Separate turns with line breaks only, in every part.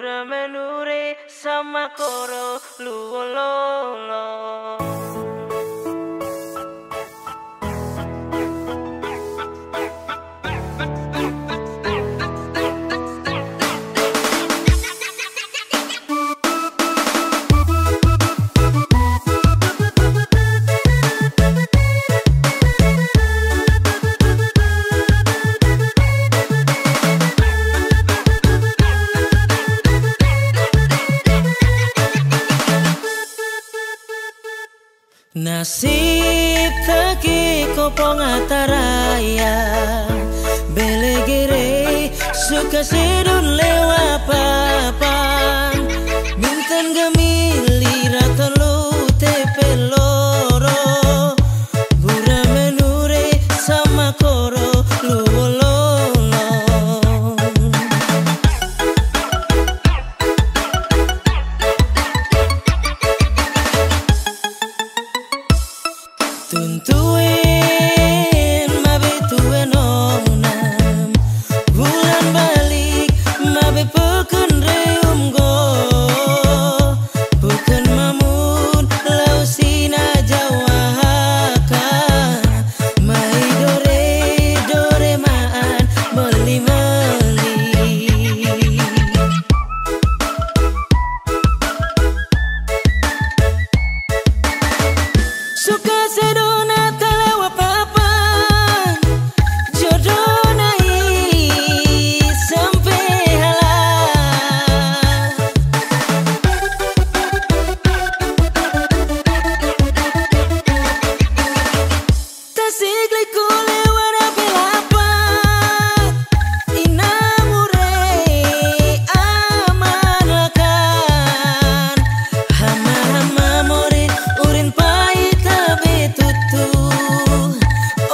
Pura menure sama koro luololo.
Nasib taki kopong ataraya belegere suka sedun lewa papan minten gemili ratolo tepeloro bura menure sama koro luololo. Tuntuin mabe tuen onam bulan balik mabe peken reum go bukan mamun lau sina jawaka mai dore maan meli suka sedona telewa papan jodoh nai sampai halah tasikli kulewa belapat inamure amanakan hama morit urin pahit betutu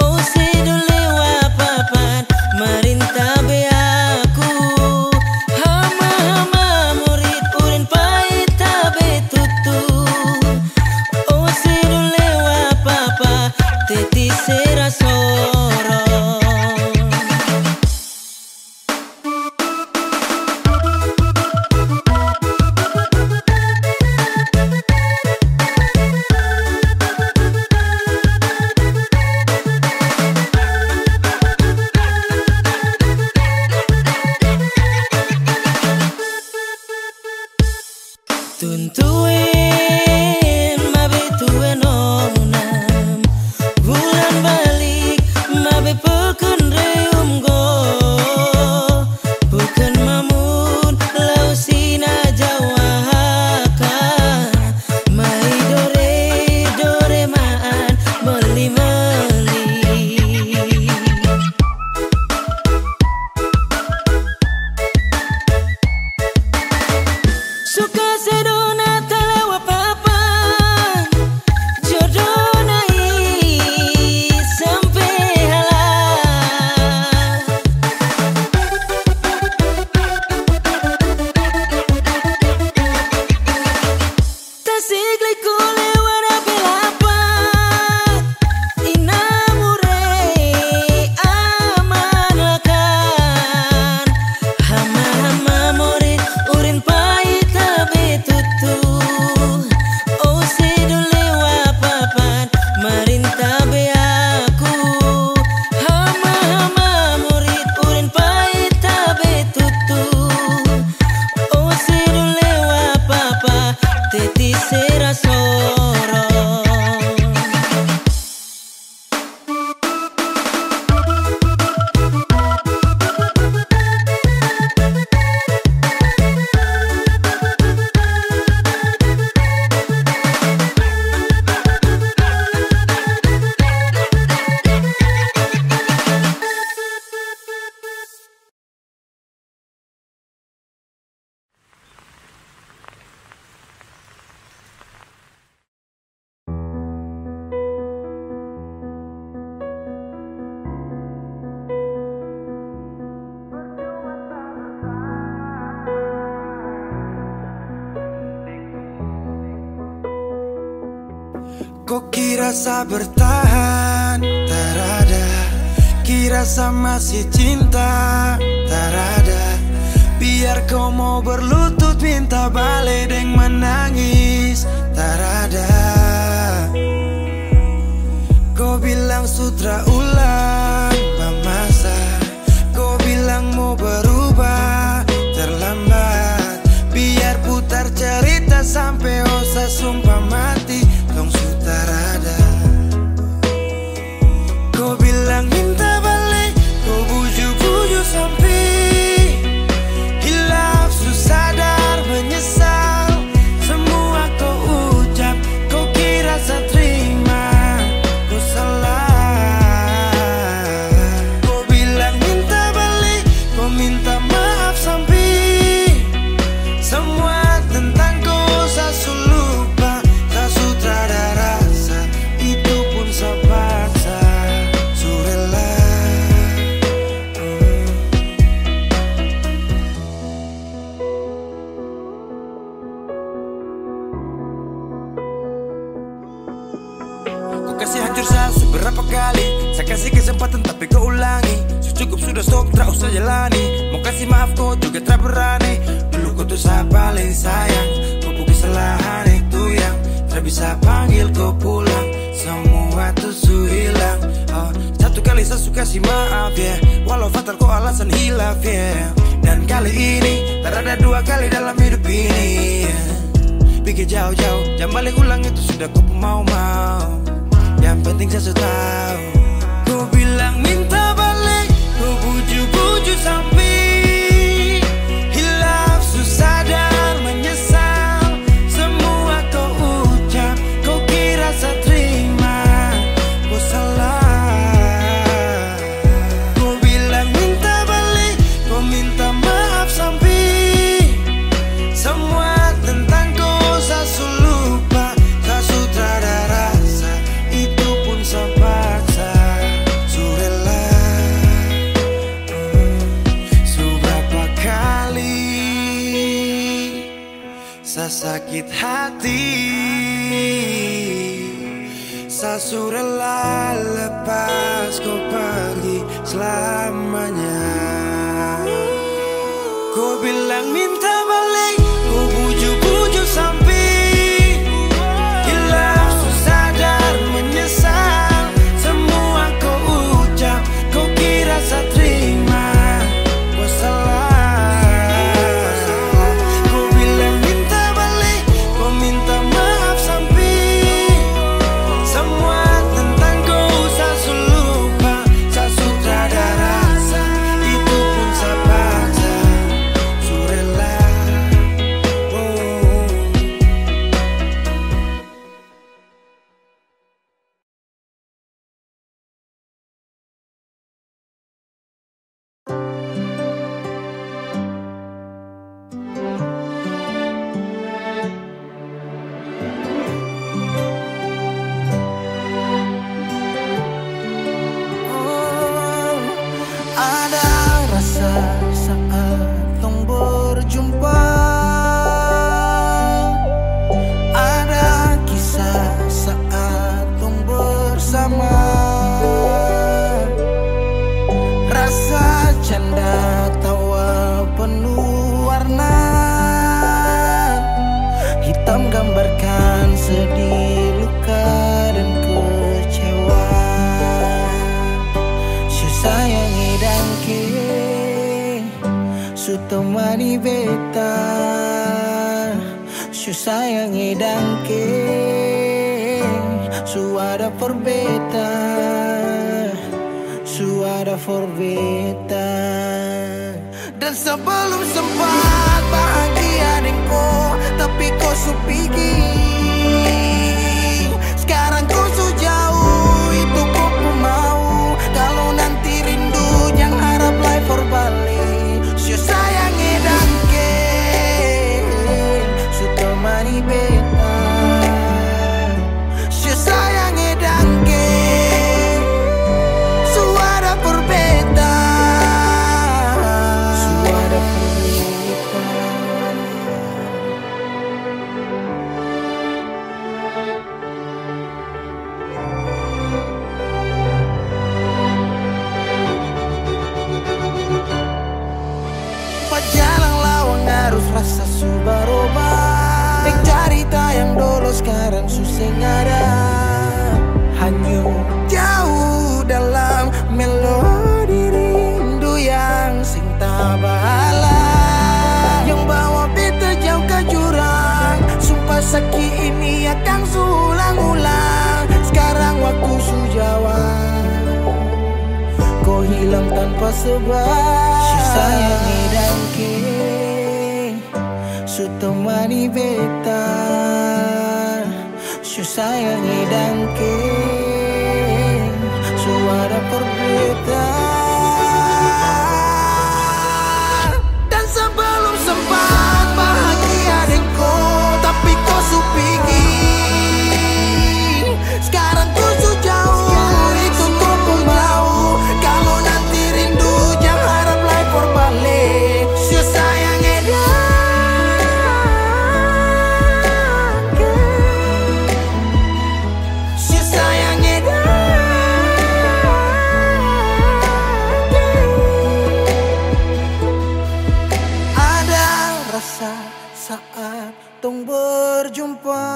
oh sedule wapapan marinta be aku hama murid urin pahit betutu oh sedule wapapa teti serasoro. Tuntuin mabe tuen onam bulan balik mabe peken reum go bukan mamun lau sina jawaka mai dore maan meli suka sedona telewa papan jodoh nai sampai halah tasikli kulewa belapat inamure amanakan hama morit urin pahit betutu oh sedule wapapan marinta be aku hama murid urin pahit betutu oh sedule wapapa teti serasoro.
Kok kira sa bertahan? Tarada. Kira sa masih cinta? Tarada. Biar kau mau berlutut minta balik deng menangis tak ada. Kau bilang sutra ulang masa, kau bilang mau berubah terlambat. Biar putar cerita sampai osa sumpah mati tong sutar ada. Kau bilang minta balik, kau buju-buju sampai hilaf susah sadar menyesal. Semua kau ucap, kau kira saya terima, kau salah. Kau bilang minta balik, kau minta maaf sampai semua tentang kau saya lupa. Tak sutradara rasa, itu pun saya paksa. Surela kau kasih hancur saya seberapa kali. Saya kasih kesempatan tapi kau ulangi. Cukup sudah stop, tak usah jalani. Mau kasih maaf kau juga tak berani. Dulu kau tuh saya paling sayang. Kau bukan kesalahan itu yang tak bisa panggil kau pulang. Semua tuh su hilang. Satu kali saya suka kasih maaf ya, walau fatal kau alasan hilaf ya. Dan kali ini tak ada dua kali dalam hidup ini ya. Pikir jauh-jauh, jangan balik ulang itu sudah kau mau-mau. Yang penting saya sudah tahu. Kau bilang minta balik, kau buju-buju sampai hilaf susah sadar menyesal. Semua kau ucap, kau kira saya terima, kau salah. Kau bilang minta balik, kau minta maaf sampai semua tentang kau saya lupa. Tak sutradara rasa, itu pun saya paksa. Surela seberapa kali saya sakit hati. Saya surela lepas kau pergi selamanya. Kau bilang minta balik, kau buju-buju sampai hilaf susah sadar menyesal. Semua kau ucap, kau kira saya terima, kau salah. Kau bilang minta balik, kau minta maaf sampai semua tentang kau saya lupa. Saya sutradara rasa, itu pun saya paksa. Surela ada rasa saat tong berjumpa. Ada kisah saat tong bersama. Rasa canda tawa penuh warna. Hitam gambarkan sedih, luka dan kecewa. Sayangi dangke su temani beta. Su sayangi dangke su ada for beta. Su ada for beta. Dan sebelum sempat bahagia denko, tapi kau su pergi. Sekarang kau su jauh, itu kau pun mau. Kalau nanti rindu jangan harap life for balik. Su sayangi dangke su temani beta. Su sayangi dangke su ada for beta. Su ada for beta.
apa sebab si sayang hidangke su temani beta, si sayang hidangke su ada berbeda. Dan sebelum sempat bahagia denganku, tapi kau su pikir sekarang ku su jauh, itu kau pun mau. Kalau nanti rindu jangan harap lagi berbalik. Si sayang edake, si sayang edake. Ada rasa saat tong berjumpa.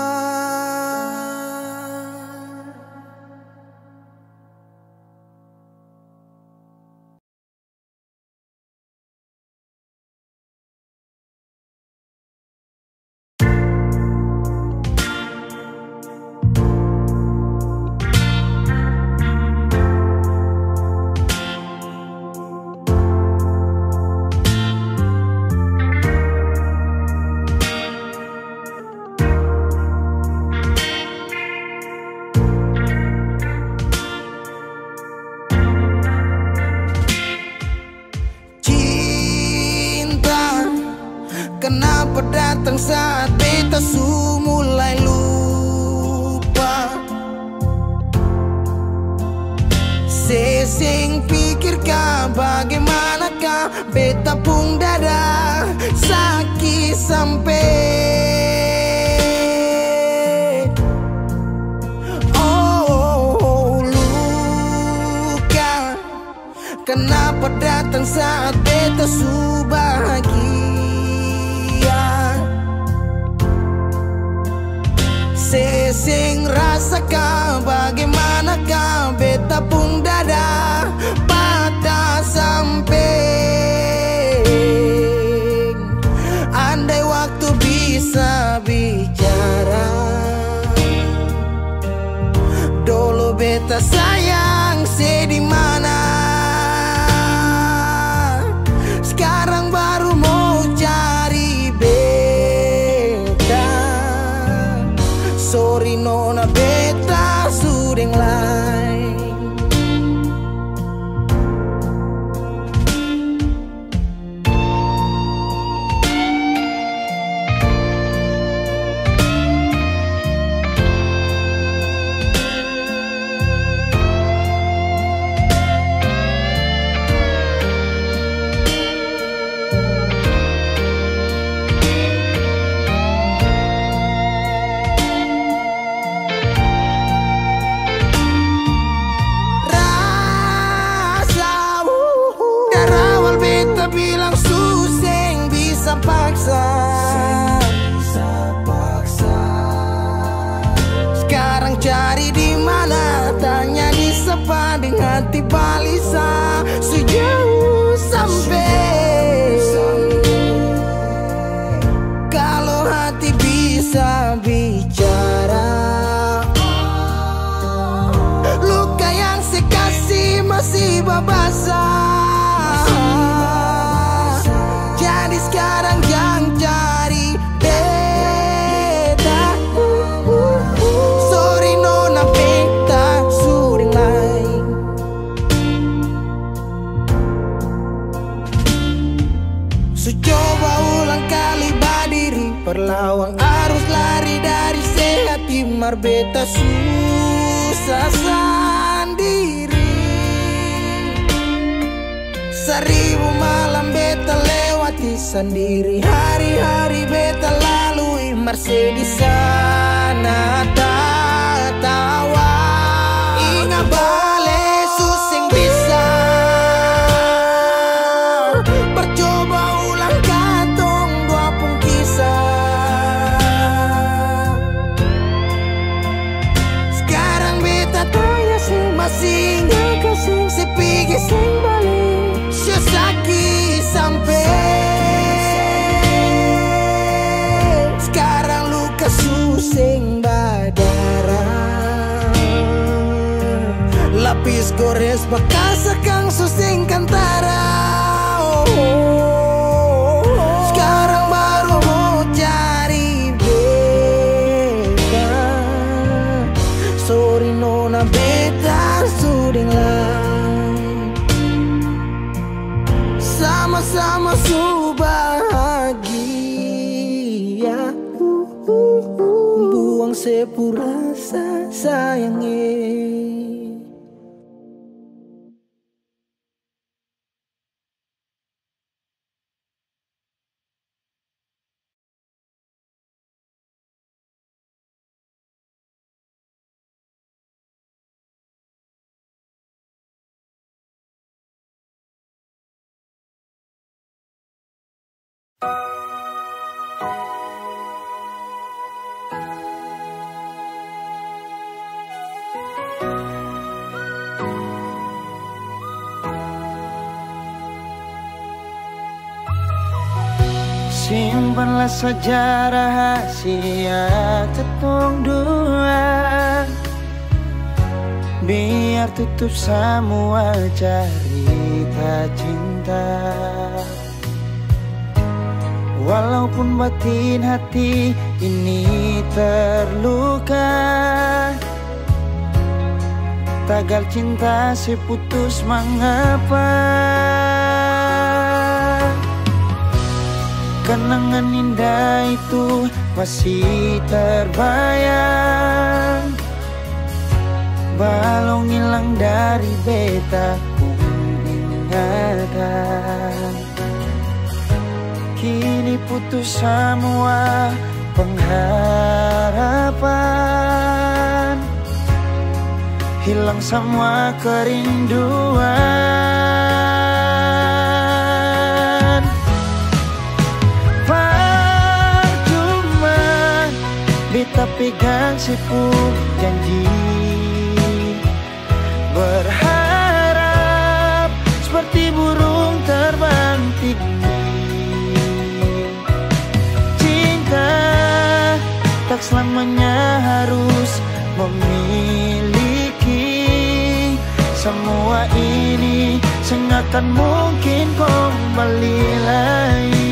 Kenapa datang saat beta su mulai lupa? Sesing pikirkah bagaimanakah beta pun dada sakit sampai luka. Kenapa datang saat beta su bahagia? Sesing rasakan bagaimanakah beta pun dada patah sampai. Andai waktu bisa bicara, dulu beta sayang sedih mana. Sekarang baru mau cari beta. Sorry nona beta sudeng lain. Bilang suseng bisa paksa. Sekarang cari di mana, tanya di sepa dengan hati balisa. Sejauh sampai kalau hati bisa bicara, luka yang sekasih masih babasa. Jadi sekarang jangan cari beta. Sorry nona beta sudeng lain. So coba ulang kali berdiri, perlawan arus lari dari sehat. Timar beta susah sendiri. Seribu malam beta lewati sendiri, hari-hari beta lalui Mercedes di sana tawa. Ingat balik suseng bisa percoba ulang katong dua pun kisah. Sekarang beta tanya sih masih nggak kasih sepigi sing balik. Sakit sampai sekarang luka suseng badan. Sis gores bakas kang susing kantara. Sekarang baru mau cari beta. Sorry nona beta suding lah. Sama-sama su bahagia. Buang sepurasa sayangnya.
Simpanlah saja rahasia ketong dua, biar tutup semua cerita cinta. Walaupun batin hati ini terluka, tagal cinta seputus mengapa. Kenangan indah itu masih terbayang, balong hilang dari beta pun ingatan. Kini putus semua pengharapan, hilang semua kerinduan. Beta pegang sepuh janji, berharap seperti burung terbang tinggi. Cinta tak selamanya harus memiliki. Semua ini sengakan mungkin kembali lagi.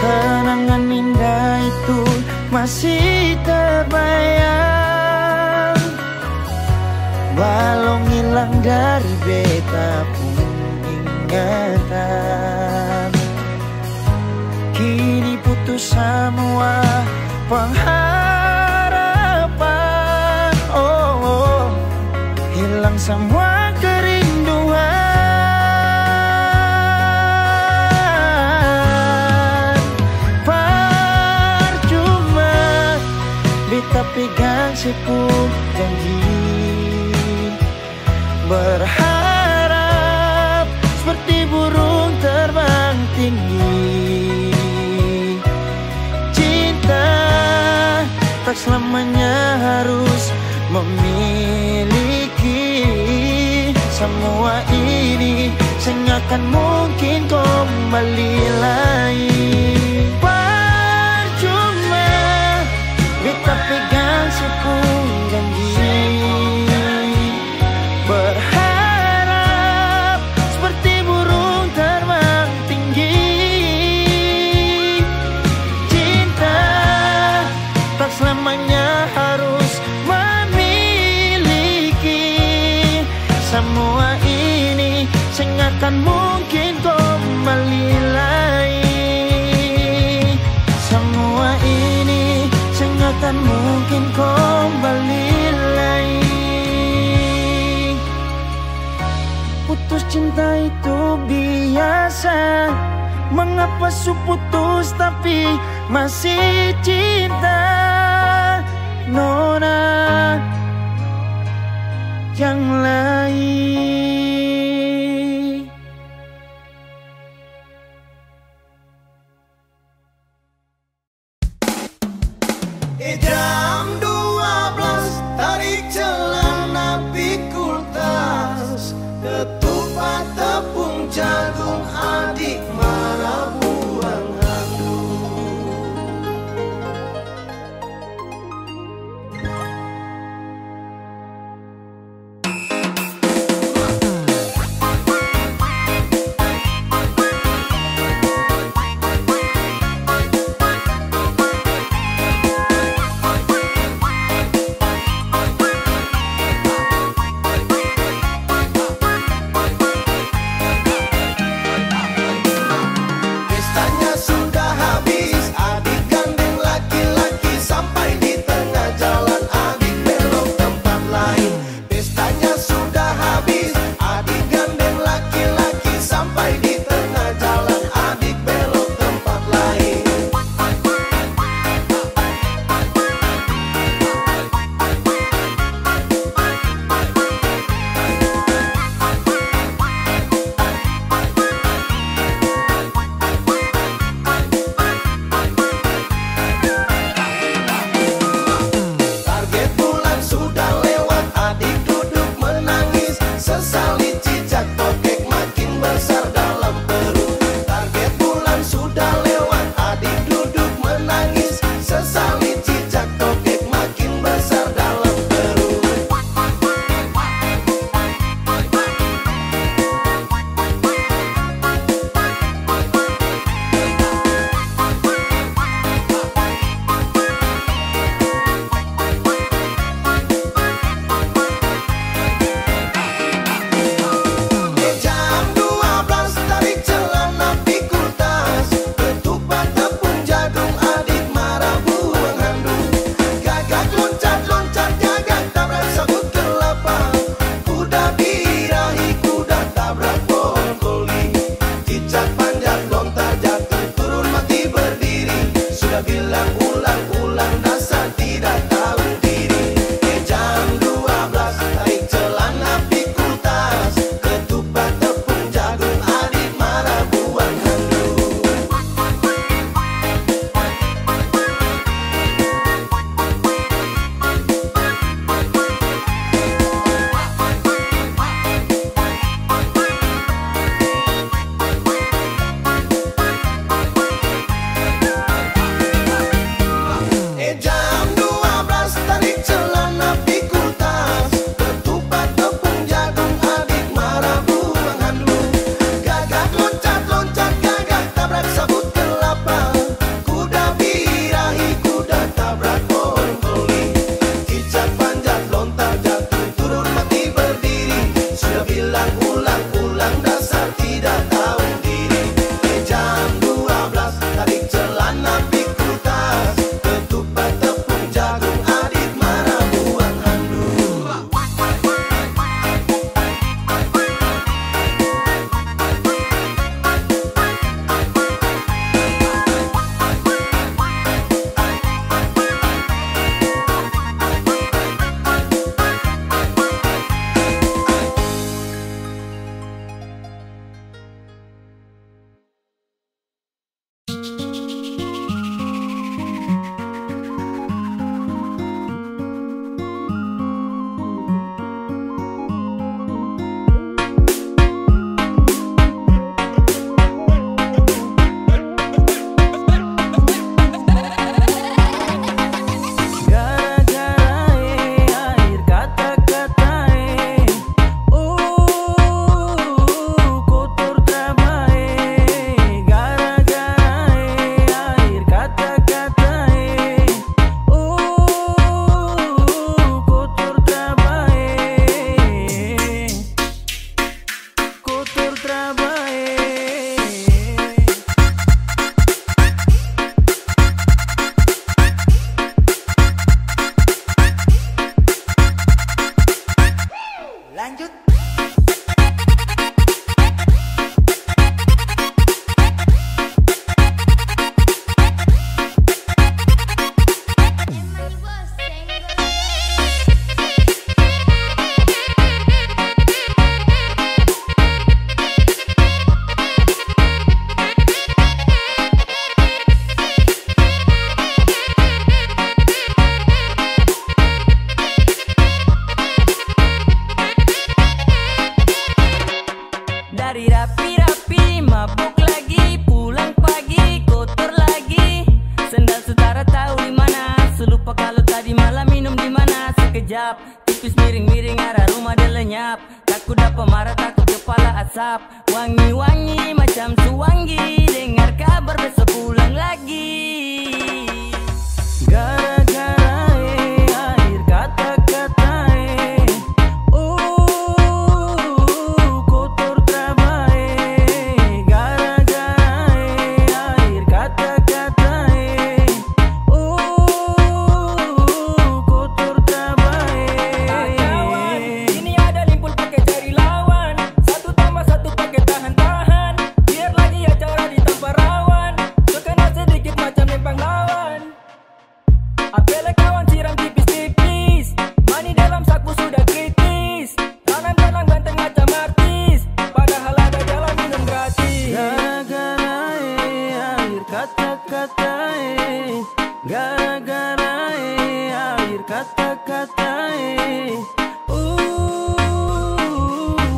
Kenangan indah itu masih terbayang, balong hilang dari beta pun ingatan. Kini putus semua pengharapan, hilang semua kerinduan. Beta pegang sepuh janji, berharap seperti burung terbang tinggi. Cinta tak selamanya harus memiliki. Semua ini sengakan mungkin kembali lagi. Beta pegang sepuh janji, berharap seperti burung terbang tinggi. Cinta tak selamanya harus memiliki. Semua ini sengakan mungkin kembali lagi. Semua ini sengakan mungkin kembali lagi. Putus cinta itu biasa, mengapa su putus tapi masih cinta? Nona yang lain.
Jam 12 tarik celah.
tipis miring-miring arah rumah dia lenyap. Takut dapat marah, takut kepala asap. Wangi-wangi macam suwangi, dengar kabar besok pulang lagi. Gara-gara air kata-kata kotor trabae. Gara-gara air kata-kata kotor trabae. Kawan, ini ada limpul pakai jari lawan. 1+1 pakai tahan-tahan. Biar lagi ya cara ditambah rawan. Sekena sedikit macam lempang lawan. Apel kawan siram tipis-tipis. Mani dalam saku sudah kritis. Tangan dalam ganteng macam artis. Padahal ada jalan minum gratis. Gara-gara air kata-kata gara-gara air kata-kata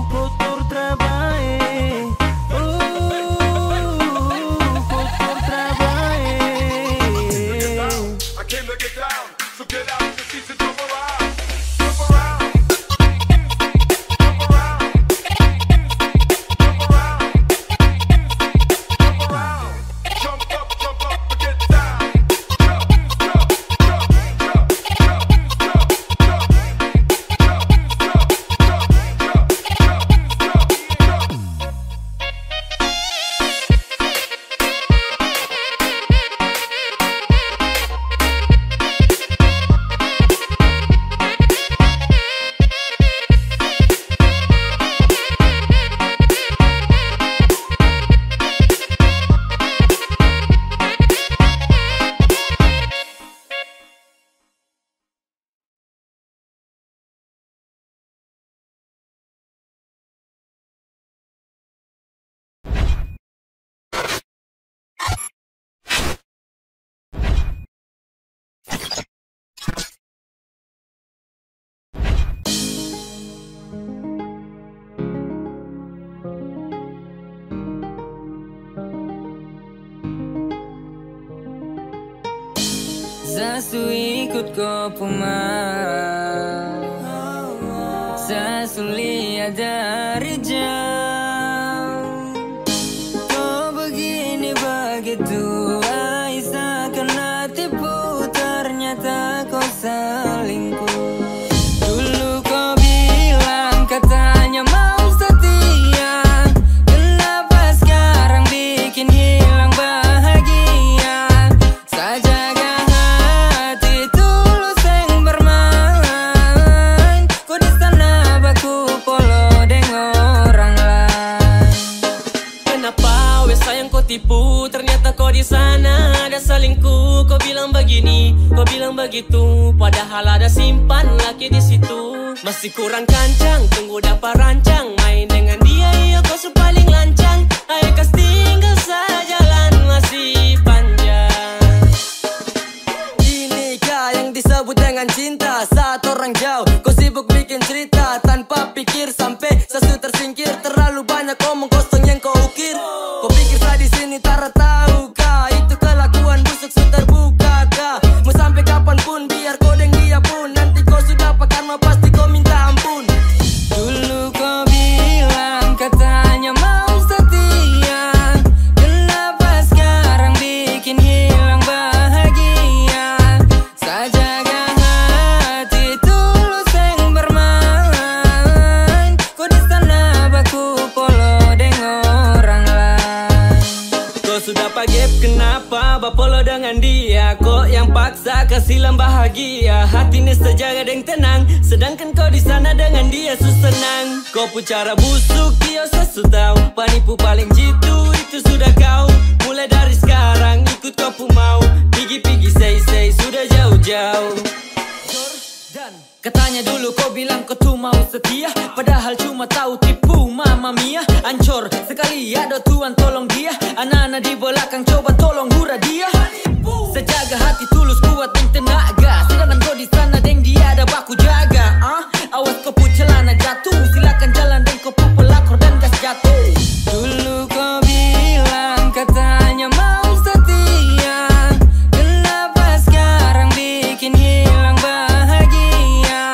kotor trabae. Kotor trabae.
I came to get down, so get out your seats and jump around. Jump around. Jump around. Jump around. Jump around. Jump up and get down. Jump, jump, jump, jump, jump, jump, jump, jump, jump, jump, jump.
Sasu ikut kau pemarah, Sasu lihat dari jauh. Kau begini begitu, Aisyah kena tipu. Ternyata kau selingkuh. Dulu kau bilang katanya mau setia. Kenapa sekarang bikin hilang bahagia? Sajaga hati tulus yang bermain. Kau di sana baku polo dengan orang lain. Kenapa wes sayang kau tipu? Ternyata kau di sana ada selingkuh. Kau bilang begini, kau bilang begitu. Padahal ada simpan laki di situ. Masih kurang kancang, tunggu dapat rancang. Main dengan dia, iya kau paling lancang. Ayo kas tinggal sejalan masih panjang. Inikah yang disebut dengan cinta? Saat orang jauh, kau sibuk bikin cerita tanpa pikir sampai sesu tersingkir. Terlalu banyak omong kosong yang kau ukir. Kau pikir saya di sini tak tahu kah? Itu kelakuan busuk sudah terbuka kah? Mau sampai kapanpun biar kau deng dia pun. Nanti kau sudah pakai karma pasti kau minta ampun. Dulu kau bilang katanya mau setia. Kenapa sekarang bikin hilang bahagia? Sajaga hati tulus yang bermain. Kau di sana baku polo dengan orang lain. Kau sudah pagep kenapa bapolo dengan dia? Kok yang paksa kasih bahagia? Hatinya sejaga dan tenang. Sedangkan kau di sana dengan dia senang. Kau pun cara busuk dia sesu tahu. Penipu paling jitu itu sudah kau. Mulai dari sekarang ikut kau pun mau. Pigi-pigi say sudah jauh-jauh. Katanya dulu kau bilang kau tuh mau setia. Padahal cuma tahu tipu mama mia. Ancur sekali ada Tuhan tolong dia. Anak-anak di belakang coba tolong hura dia. Sejaga hati tulus kuat dan tenaga. Sedangkan kau di sana deng dia ada baku jaga. Awas kau pun celana jatuh. Silakan jalan dan kau pun pelakor dan gas jatuh. Dulu kau bilang katanya mau setia. Kenapa sekarang bikin hilang bahagia?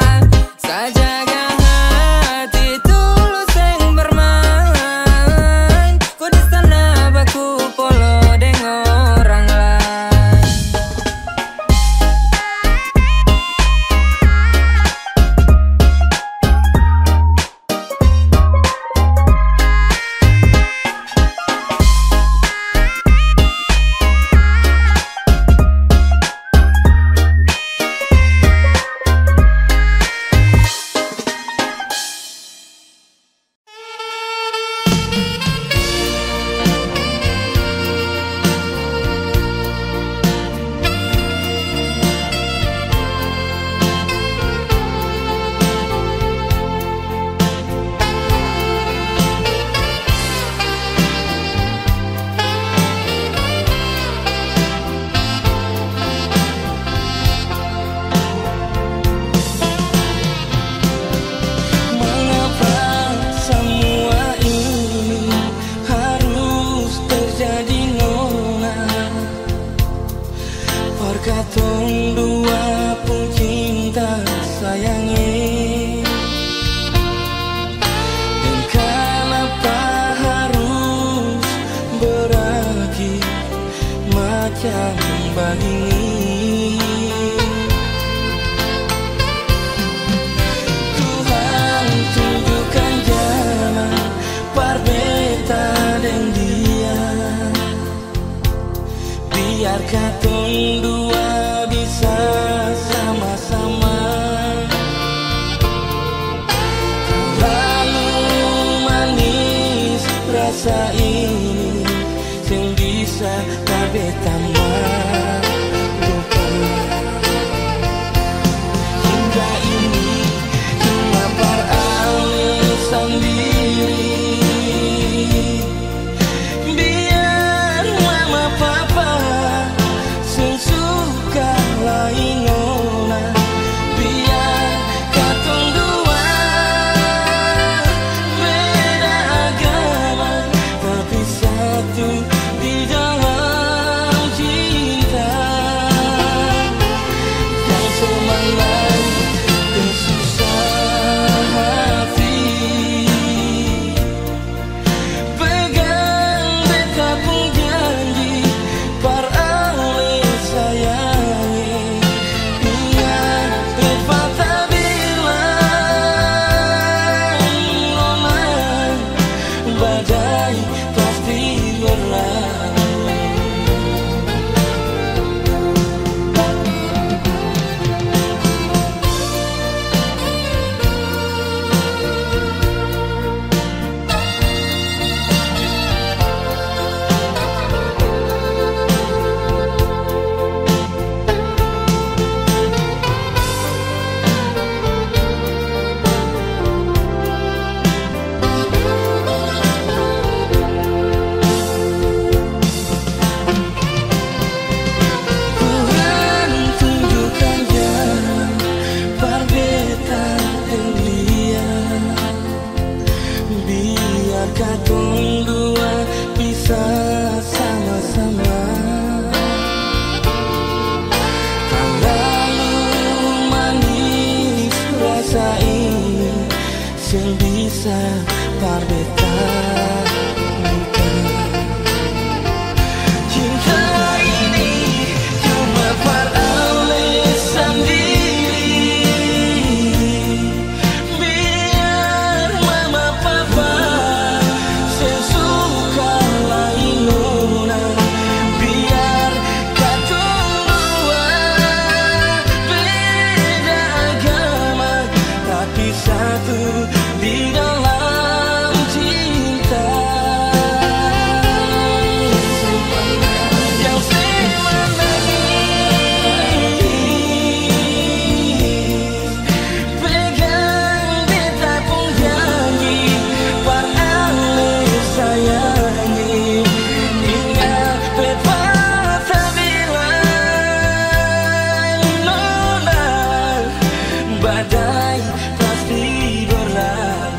katong dua pun cinta sayangi. Dan kenapa harus berakhir macam begini? Tuhan tunjukkan jalan parbeta dan dia, biar katong dua bisa sama-sama. Terlalu manis rasa ini yang bisa tabeta lupa. Hingga ini cuma beralasan diri, biar mama papa sesuka lain nona, biar katong dua beda agama tapi satu di dalam cinta. Yang semangat dan susah hati, pegang beta pun janji par ale sayangi. Ingat beta bilang nona, badai pasti berlalu. Tuhan tunjukkan jalan parbeta dan dia, biar katong dua bisa sama-sama. Terlalu manis rasa ini yang bisa parbeta lupa. Cinta ini cuma par alasan diri, biar mama papa sesuka lain nona, biar katong dua beda agama tapi satu di dalam cinta. Yang semangat pegang beta pun janji par ale sayangi. Ingat beta bilang nona, badai pasti berlalu.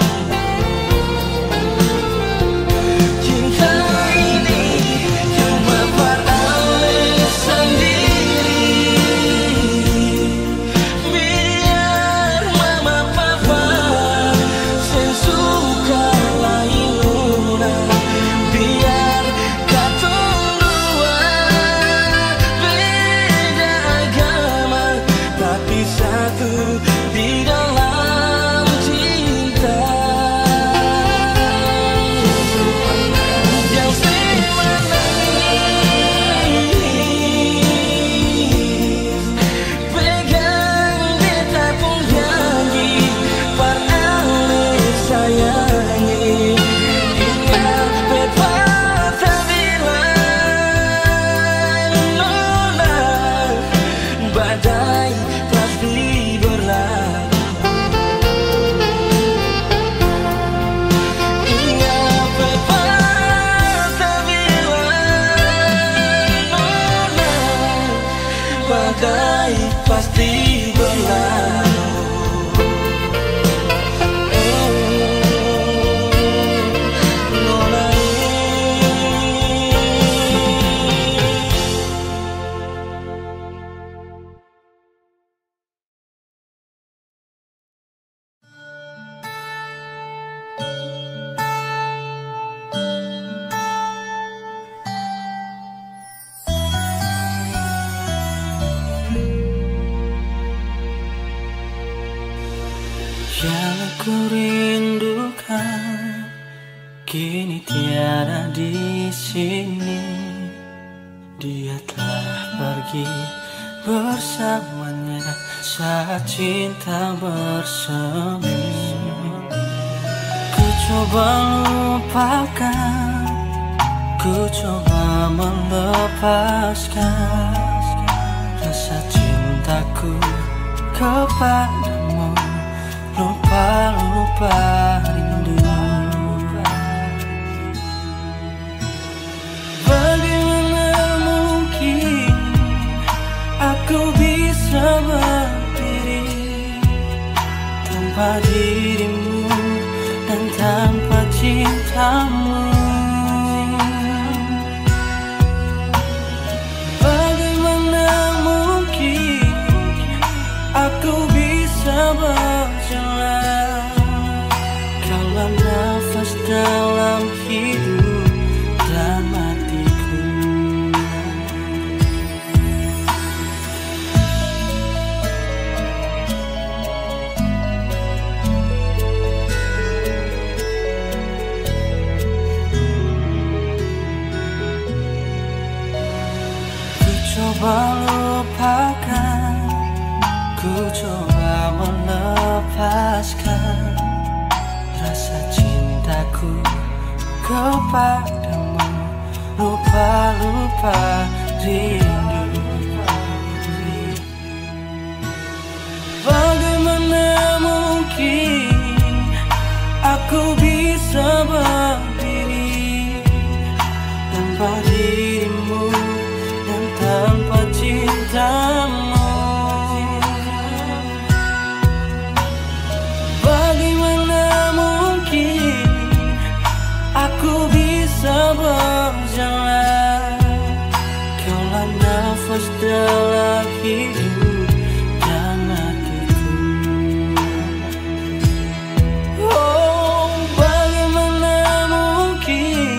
Cinta ini cuma par alasan diri, biar mama papa sesuka lain nona, biar katong dua beda agama tapi satu di dalam cinta. Yang semangat pegang beta pun janji par ale sayangi. Ingat beta bilang nona, badai pasti berlalu. Ingat beta bilang nona, badai pasti berlalu. Nona,
ku rindukan kini tiada di sini. Dia telah pergi bersamanya saat cinta bersemi. Ku coba lupakan, ku coba melepaskan rasa cintaku kepadamu. Lupa-lupa rindu. Bagaimana mungkin aku bisa berdiri tanpa dirimu dan tanpa cintamu? Bagaimana mungkin aku bisa berjalan kalau nafas dalam hidup dan matiku? Ku coba lupakan, ku coba melepaskan rasa cintaku kepadamu. Lupa-lupa rindu. Bagaimana mungkin aku bisa berdiri tanpa dirimu dan tanpa cintamu? Aku bisa berjalan kaulah nafas dalam hidup dan matiku. Oh, bagaimana mungkin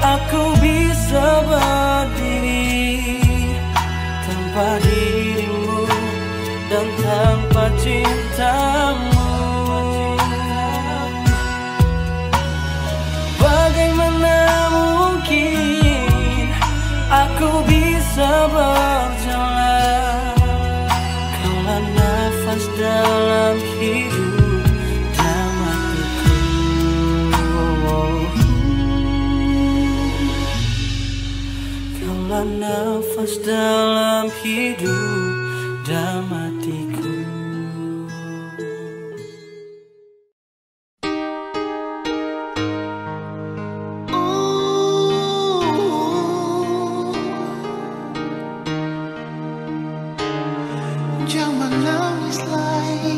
aku bisa berdiri tanpa dirimu dan tanpa cintamu? Bagaimana mungkin aku bisa berjalan kaulah nafas dalam hidup dan matiku? Kaulah nafas dalam hidup dan matiku.
Jangan nangis lagi.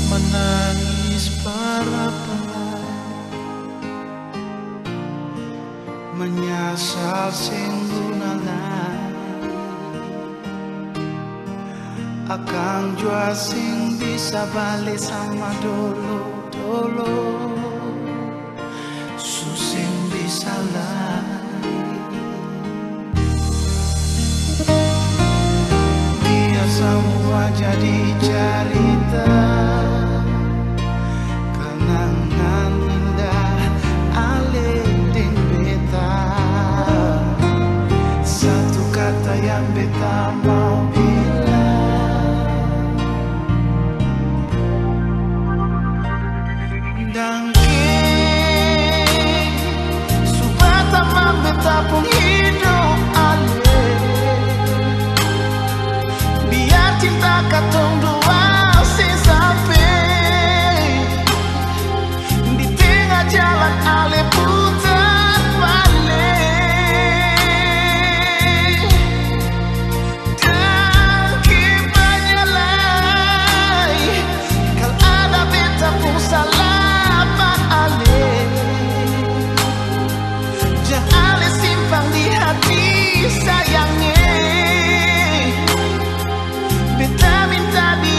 Menangis para pelai, menyasar singgunalai, akan jua sing bisa balik sama dulu susing bisa lagi. Biar semua jadi cerita, kenangan indah alending beta. Satu kata yang beta mau pun hidup alih, biar cinta katong dua sampai di tengah jalan alih putar balik. Dan kibanya lai, kalau ada beta pun salah pak alih. Jangan simpang di hati sayangnya, beta minta dia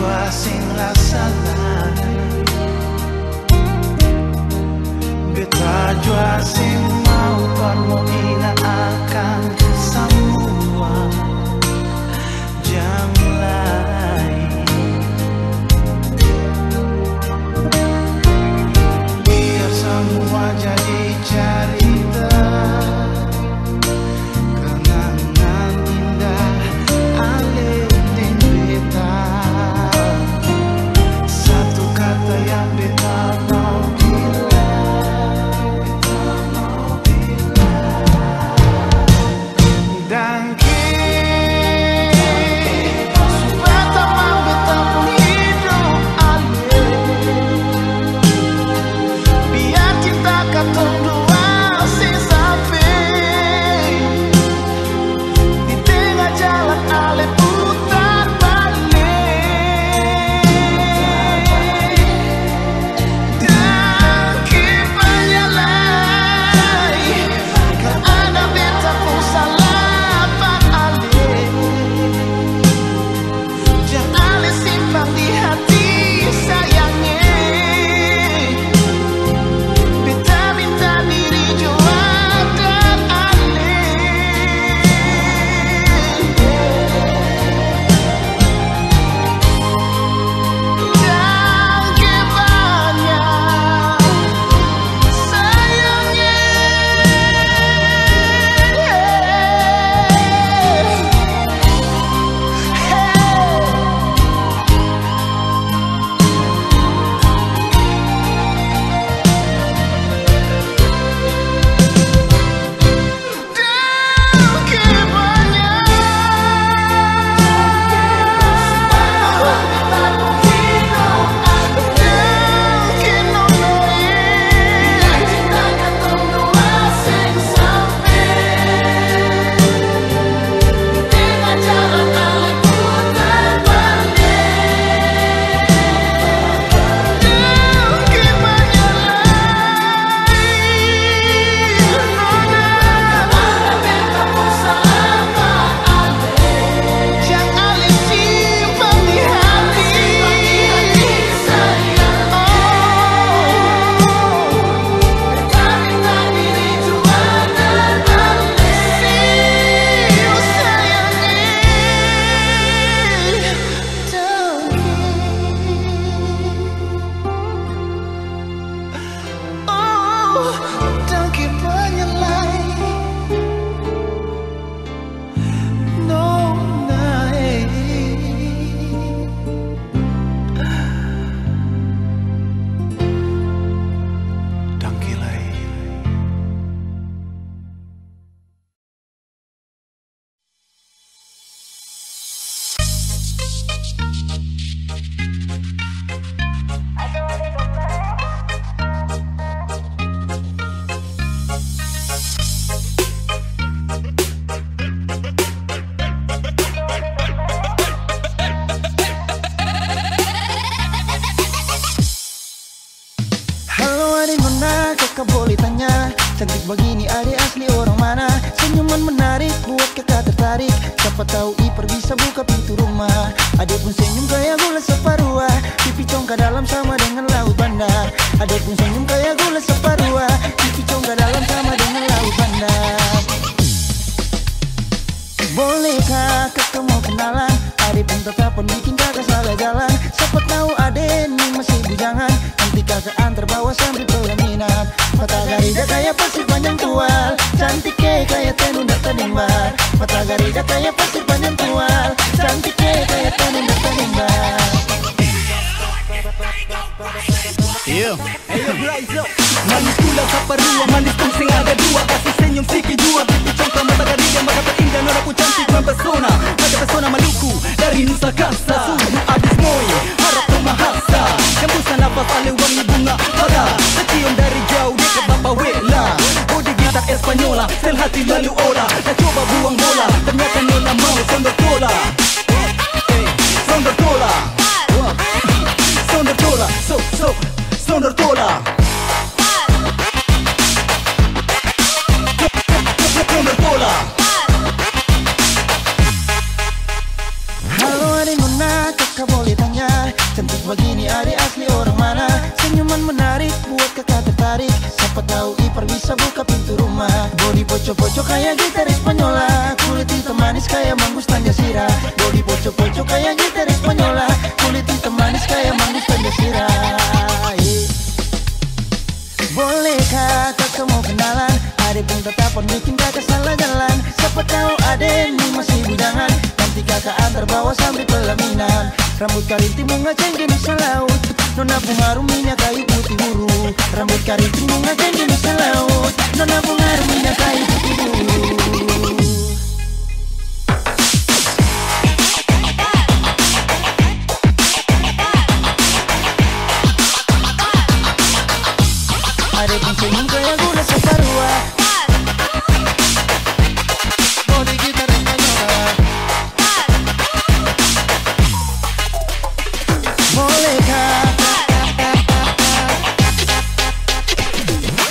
jua sing rasakan, beta jua sing mau permoina akan semua jam lain. Biar semua jadi cerita, kenangan indah alih ding beta. Satu kata yang beta mau bilang, dan supaya tamang beta pun hidup alih. Biar cinta katong dua sing sampai di tengah jalan alih putar balik. Dan kipanya lai, kan ada beta pun salah pak alih. Jangan alih simpan di hati sayangnya. Beta minta diri jua dan alih. Dan kebanyak sayangnya. Kakak boleh tanya, cantik begini adik asli orang mana? Senyuman menarik buat kakak tertarik. Siapa tahu Ipar bisa buka pintu rumah. Adik pun senyum kayak gula separuh, pipi congkak dalam sama dengan laut bandar. Adik pun senyum kayak gula separuh, pipi congkak dalam sama dengan laut bandar. Bolehkah kakak mau kenalan? Adik pun tetap bikin kakak salah jalan. Siapa tahu adik ini masih bujangan, nanti kakak antar bawa sampai pelaminan. Mata garida kayak pasir panjang tual, cantik kayak tenun data nimbar. Mata garida kayak pasir panjang tual, cantik kayak tenun data nimbar.
Ayo rise up, manis kulang kaparua, manis pun sing ada dua. Kasih senyum sikit jua, pipi congkak mata garida, mata terindah noraku cantik mempesona. Pada pesona Maluku dari Nusa Kasa, suhu abis moi, harap pemahasa. Hembusan nafas alih wangi bunga pada, tercium dari jauh dekat Bapak Wela. Bodi gitar Espanyola, sel hati lalu ora. Dah coba buang bola, ternyata nona mau sondor tola. Sondor tola, sondor tola, sondor tola. Sondor tola.
Halo adik nona, kakak boleh tanya, Cantik begini adik asli orang mana? Senyuman menarik buat kakak tertarik. Siapa tahu ipar bisa buka pintu rumah. Body poco-poco kayak gitaris Spanyola. Kulit hitam manis kayak manggus tanja sirah. Body poco-poco kayak gitaris Spanyola. Kulit hitam manis kayak manggus tanja sirah. Bolehkah kakak mau kenalan? Adek pun tetapan bikin kakak salah jalan. Siapa tahu adek ini masih bujangan. Nanti kakak antar bawa sampai pelaminan. Rambut karinting bunga cengkeh nusa laut. Nona pengaruh minyak kayu putih buru. Rambut karinting bunga cengkeh nusa laut. Nona pengaruh minyak kayu putih buru. Adek pun senyum kayak gula separua. Body gitar Spanyola.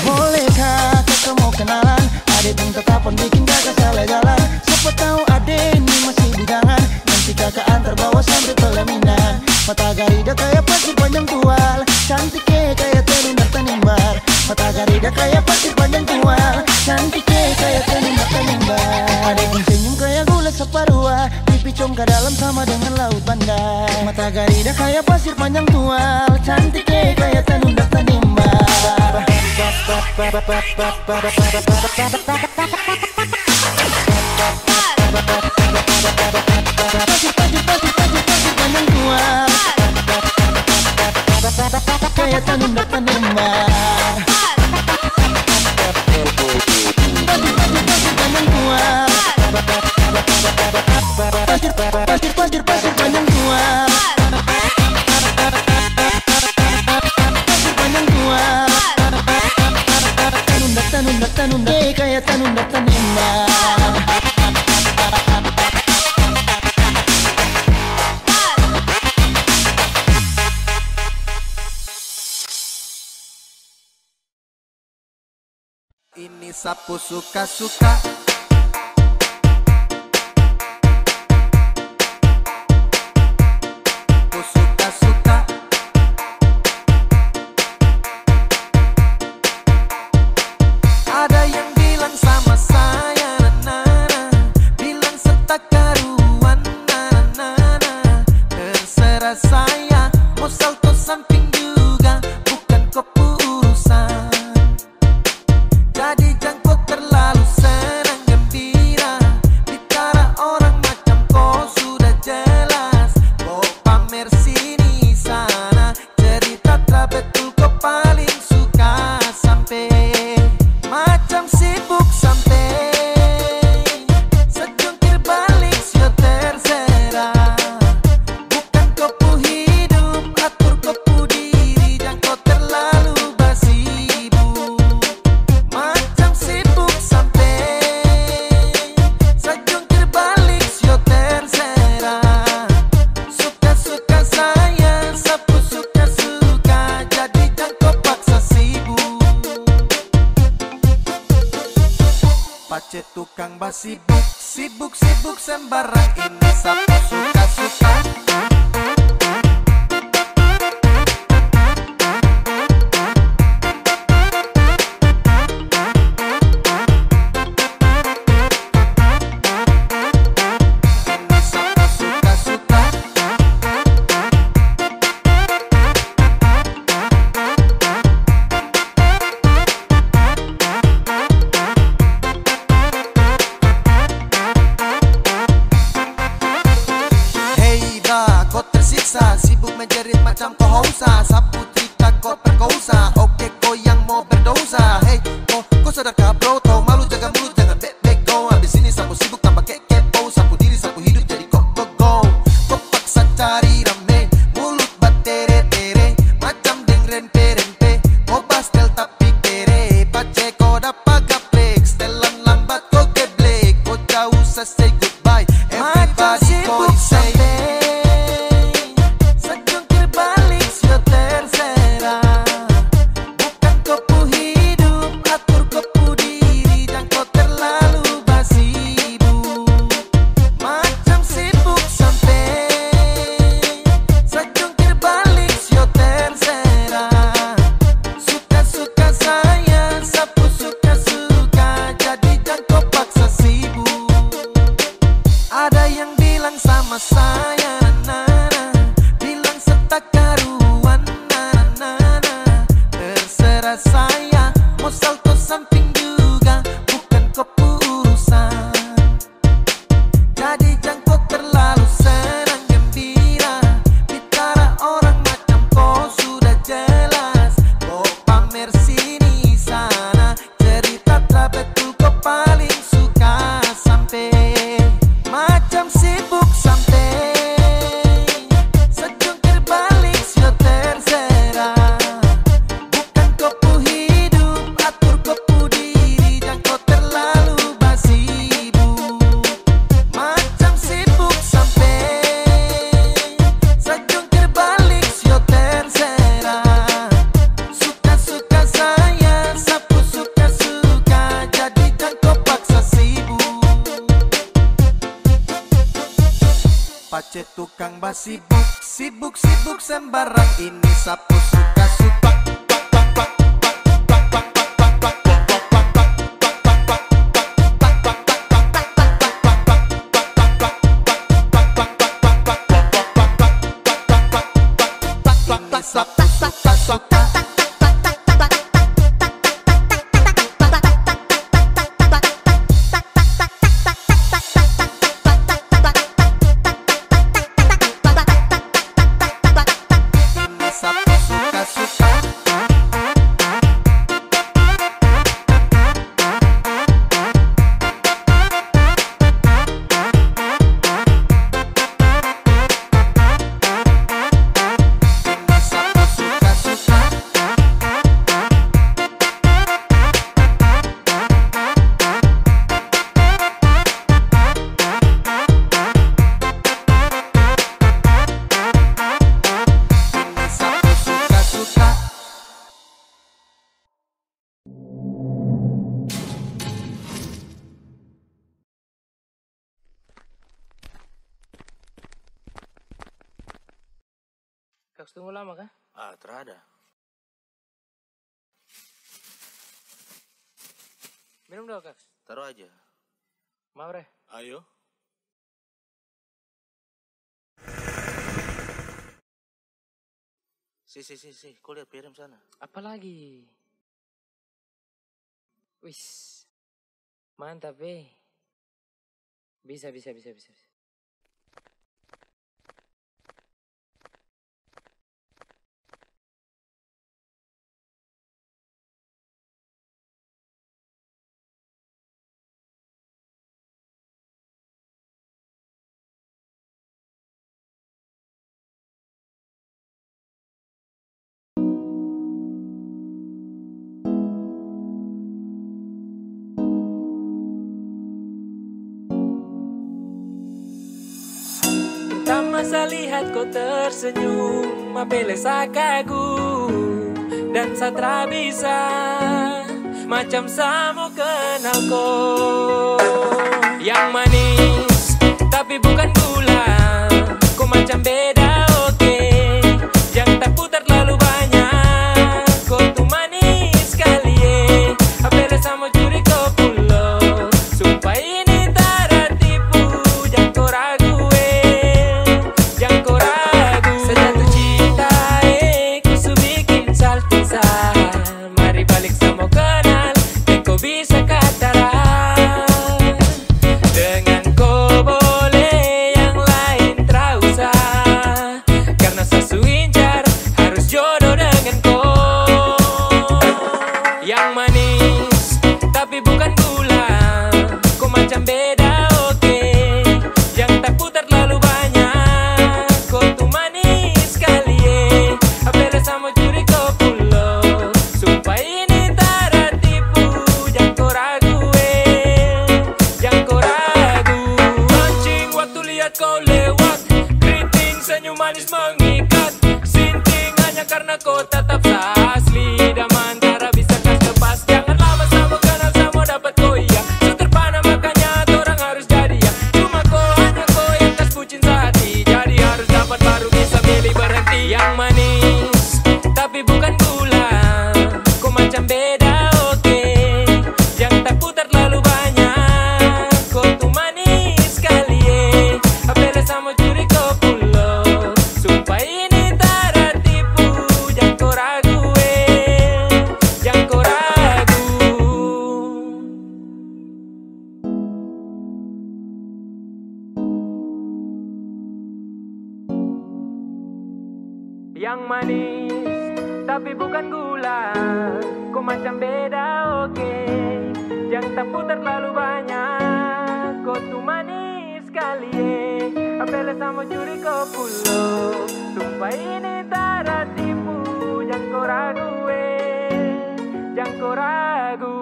Bolehkah kakak mau kenalan? Adek pun tetapan bikin kakak salah jalan. Siapa tahu adek ini masih bujangan. Nanti kakak antar bawa sampai pelaminan. Mata garida kayak pasir panjang tual. Cantik kayak tenun tanimbar. Mata garida kayak pasir panjang tual. Cantik kayak tenun tanimbar. Adek pun senyum kayak gula separua. Pipi congkak dalam sama dengan laut bandar. Mata garida kayak pasir panjang tual. Cantik kayak tenun tanimbar. Pasir panjang tual. Kayak tenun tanimbar. Pasir panjang tual. Pasir panjang tual. Pasir panjang tual. Tanun kayak tanun tanimbar.
Ini sapu suka-suka. Ada yang bilang sama saya, na-na-na. Bilang setak karuan, na-na-na. Terserah saya, mau salto samping juga, bukan keputusan. Jadi jangkau terlalu senang gembira. Bicara orang macam kau sudah jelas. Kau pamer sini sana, cerita tak betul kau paling suka sampai macam sibuk sampai sejungkir balik sio terserah. Bukan kau hidup atur kau diri, jangan kau terlalu basibuk. Macam sibuk sampai sejungkir balik sio terserah. Suka-suka saya, sapu suka-suka, jadi jangan kau paksa sibuk. Pace tukang basibuk, sibuk-sibuk sembarang, ini sapu suka-suka. Ini sapu suka-suka. Sibuk menjerit macam kau hausa. Sapu cerita kau perkosa. Oke kau yang mau berdosa. Hey kau sadarkah bro? Tau malu jaga mulut jangan bek go. Abis ini sapu sibuk tambah kepo. Sapu diri sapu hidup jadi go. Kau paksa cari rame, mulut batere-tere macam deng rempe-rempe. Kau bastel tapi kere. Pace kau dapat gaplek. Setelan lambat kau geblek. Kau jauh say goodbye. Everybody kau say sedang basibuk, sibuk sembarang ini sapu suka-suka. Sapu suka-suka. Sapu suka-suka. Sapu suka-suka. Sapu suka-suka.
Kak, tunggu lama kah?
Ah, terada.
Minum dulu Kak.
Taruh aja.
Mau Re?
Ayo. Si, kau lihat piring sana.
Apa lagi? Wis. Mantap Bisa. Pertama saya lihat kau tersenyum, apele saya kagum dan saya tak bisa macam saya mau kenal kau. Yang manis tapi bukan gula, kau macam beda oke. Yang tak putar terlalu banyak, kau tuh manis sekali apele saya mau curi kau pulau. Sumpah ini tak ada tipu, jangan kau ragu. Sejatuh cinta ku su bikin saltisa. Mari balik sama kenal, kau bisa kataran. Dengan kau boleh yang lain tak usah, karena saya incar harus jodoh dengan kau. Yang manis tapi bukan gula, kau macam beda oke. Yang tak putar terlalu banyak, kau tuh manis sekali apele sama curi kau pulau. Sumpah ini tak ada tipu, jangan kau ragu jangan kau ragu. Mancing waktu lihat kau lewat, keriting senyum manis mengikat. Sinting hanya karena kau tetap asli, dan antara bisa kas lepas. Jangan lama sama kenal sama dapat kau iya. So terpana makanya orang harus jadi ya. Cuma hanya kau yang kas bucin sehati, jadi harus dapat baru bisa milih berhenti. Yang manis tapi bukan gula, kau macam beda oke. Yang tak putar terlalu banyak, kau tuh manis sekali apele sama curi kau pulau. Sumpah ini tak ada tipu, jangan kau ragu jangan kau ragu. Yang manis tapi bukan gula, kau macam beda oke. Yang tak putar terlalu banyak, kau tuh manis sekali apele sama curi kau pulau. Sumpah ini tak ada tipu, jangan kau ragu jangan kau ragu.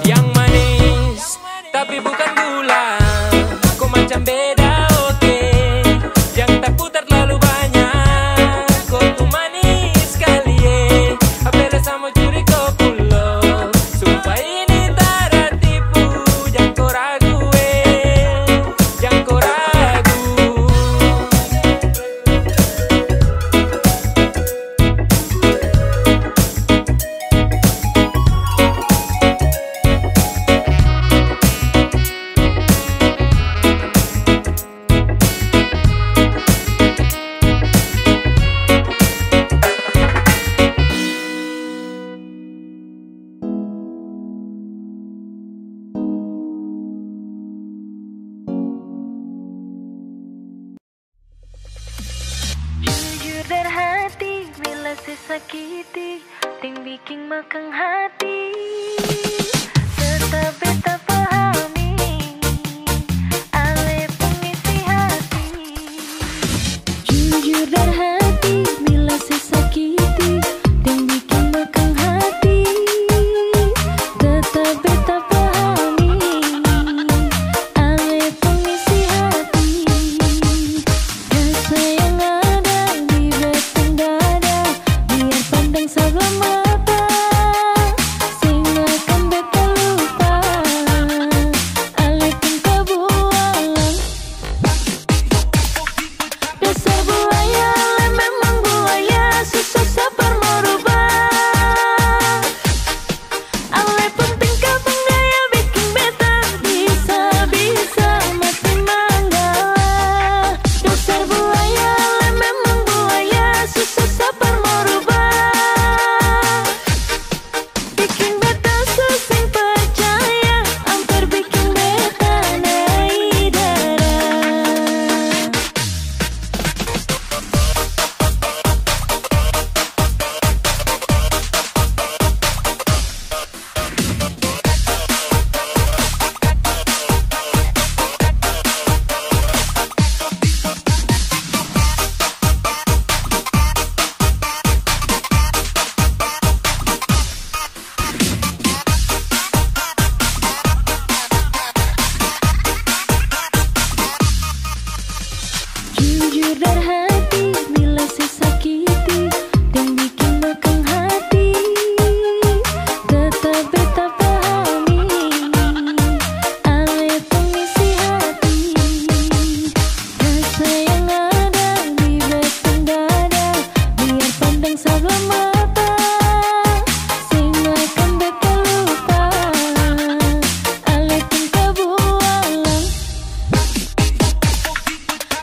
Yang manis tapi bukan gula, kau macam beda oke. Yang tak putar terlalu banyak, kau tuh manis sekali apele sama curi kau pulau. Sumpah ini tak ada tipu, jangan kau ragu jangan kau ragu.
sakiti, ting bikin makang hati. Tetap beta pahami, ale pengisi hati. Jujur dan hati, bila sesakiti, ting bikin makang hati. Tetap beta pahami, ale pengisi hati. Rasa yang ada di batang dada, biar pandang sebelah mata, sing akan beta lupa, ale pun kebualan. Dasar buaya, ale memang buaya, susah sabar merubah. Ale pun tingkah penggaya bikin beta bisa-bisa mati manggala. Dasar buaya, ale memang buaya, susah sabar merubah. Bikin beta susah percaya, hampir bikin beta naik darah. Jujur dan hati, bila sesakiti, ting bikin makang hati. Tetap beta pahami, ale pengisi hati. Rasa yang ada di batang dada, biar pandang sebelah mata, sing akan beta lupa, ale pun kebualan.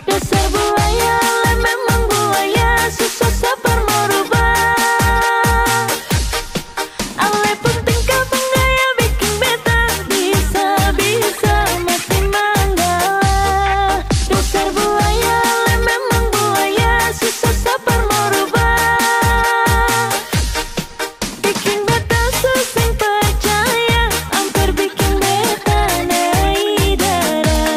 Dasar buaya, ale memang buaya, susah sabar merubah. Ale pun tingkah penggaya bikin beta bisa-bisa mati manggala. Dasar buaya, ale memang buaya, susah sabar merubah. Bikin beta susah percaya, hampir bikin beta naik darah.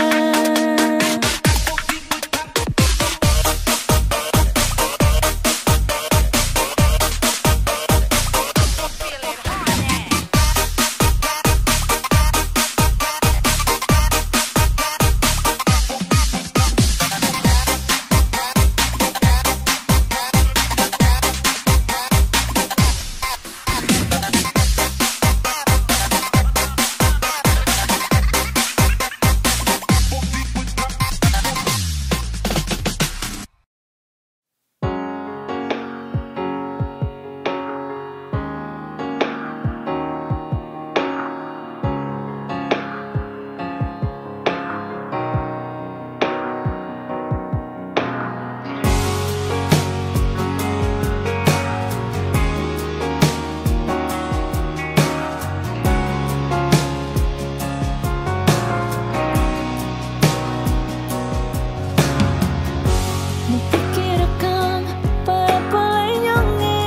Pikirkan papalay nyonge,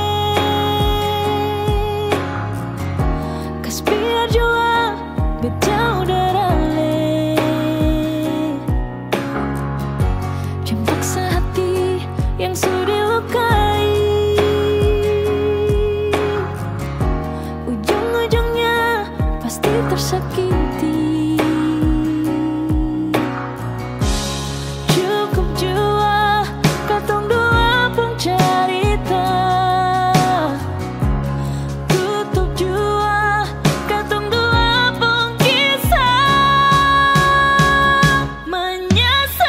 kas biar jua berjauh darale. Jangan paksa hati yang sudah lukai, ujung-ujungnya pasti tersakiti. Cukup jua katong dua pun cerita, tutup jua katong dua pun kisah. Menyesal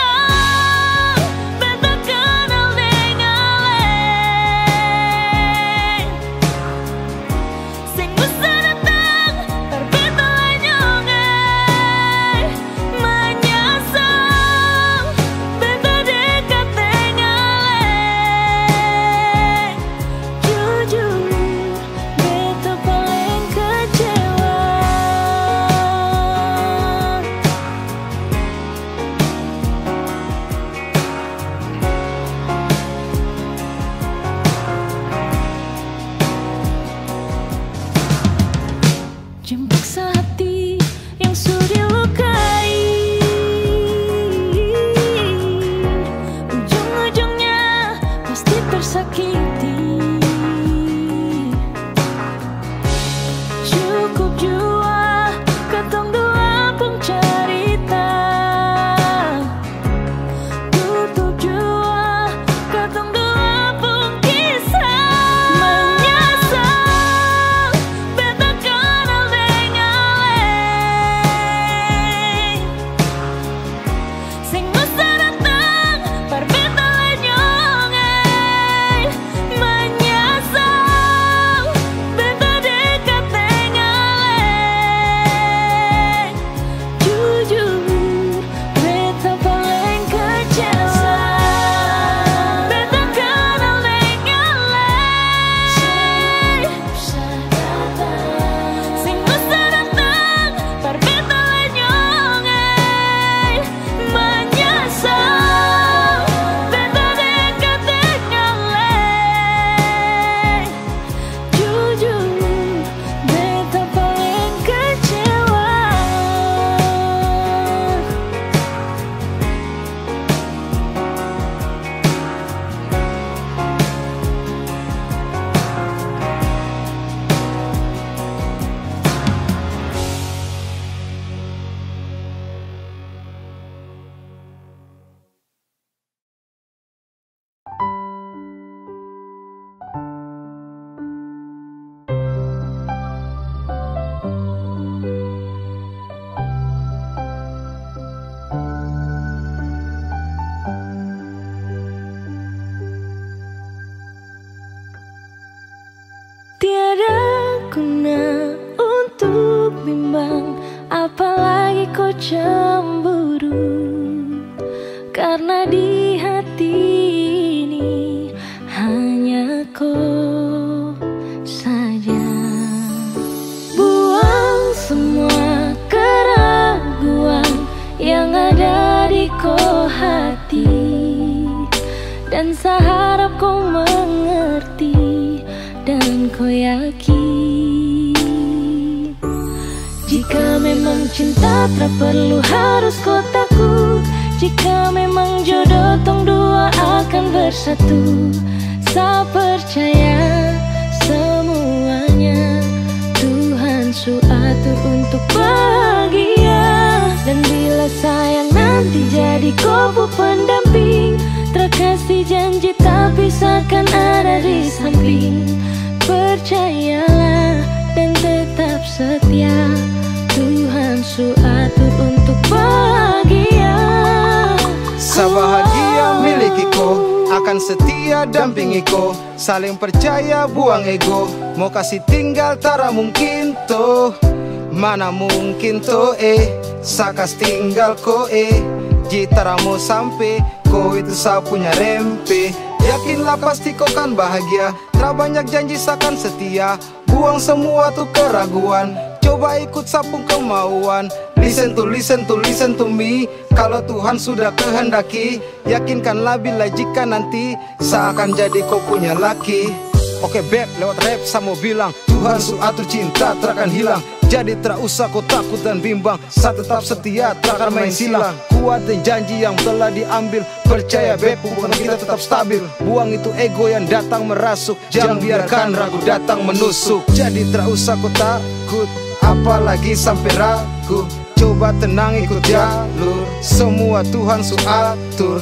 beta kenal dengan berguna untuk bimbang, apalagi kau cemburu. Karena di hati ini hanya kau saja. Buang semua keraguan yang ada di kau hati, dan saya harap kau mengerti dan kau yakin. Jika memang cinta tak perlu harus kau takut, jika memang jodoh tong dua akan bersatu. Saya percaya semuanya Tuhan su atur untuk bahagia. Dan bila sayang nanti jadi kau pendamping, terkasih janji tapi seakan ada di samping. Percayalah dan tetap setia, Tuhan su atur untuk bahagia.
Sabahagia miliki ko, akan setia dampingi ko. Saling percaya buang ego, mau kasih tinggal tara mungkin toh. Mana mungkin toh sakas tinggal ko jitara mau sampai ko itu sa punya rempe. Yakinlah pasti kau kan bahagia, tak banyak janji sakan setia. Buang semua tuh keraguan, coba ikut sapung kemauan. Listen to me. Kalau Tuhan sudah kehendaki, yakinkanlah bila jika nanti seakan jadi kau punya laki. Oke beb, lewat rap saya mau bilang, Tuhan su atur cinta takkan hilang. Jadi tak usah kau takut dan bimbang, saya tetap setia takkan main silang. Kuat dan janji yang telah diambil, percaya beb hubungan kita tetap stabil. Buang itu ego yang datang merasuk, jangan biarkan ragu datang menusuk. Jadi tak usah kau takut, apalagi sampai ragu. Coba tenang ikut jalur, semua Tuhan su atur.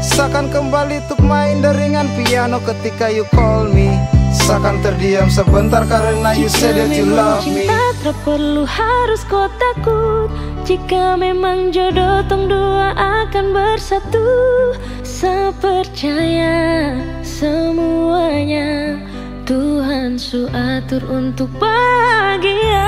Seakan kembali untuk main deringan piano ketika you call me. Seakan terdiam sebentar karena you said that you love me.
Jika memang cinta tak perlu harus kau takut, jika memang jodoh tong dua akan bersatu. Saya percaya semuanya Tuhan su atur untuk bahagia.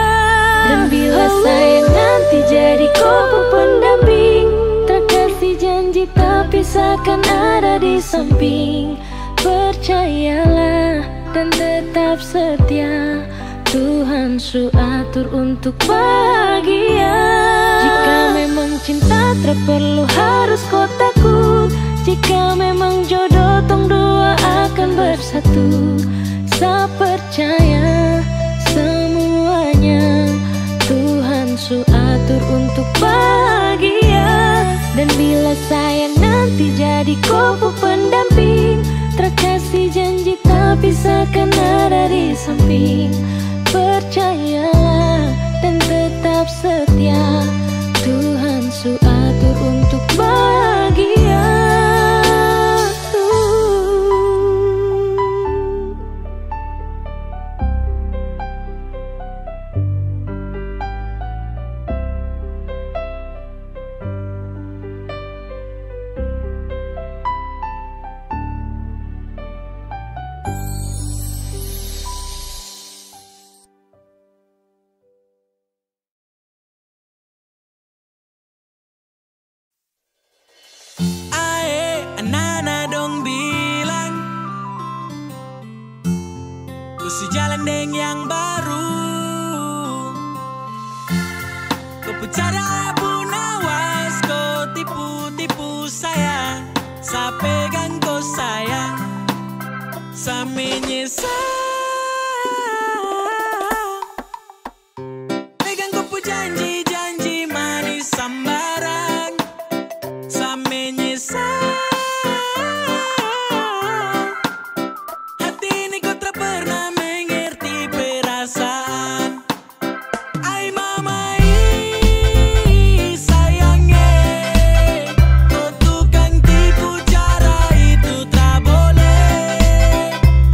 Dan bila sayang nanti jadi kau pendamping, terkasih janji tapi seakan ada di samping. Percayalah dan tetap setia, Tuhan su atur untuk bahagia. Jika memang cinta tak perlu harus kau takut, jika memang jodoh tong dua akan bersatu. Saya percaya semuanya Tuhan su atur untuk bahagia. Dan bila sayang nanti jadi kau pendamping, terkasih janji tapi seakan ada di samping. Percayalah dan tetap setia, Tuhan su atur untuk bahagia.
Jalan deng yang baru, kau bicara pun awas, kau tipu-tipu saya pegang kau sayang, saya menyesal. Pegang kau janji-janji manis sambaran, saya menyesal.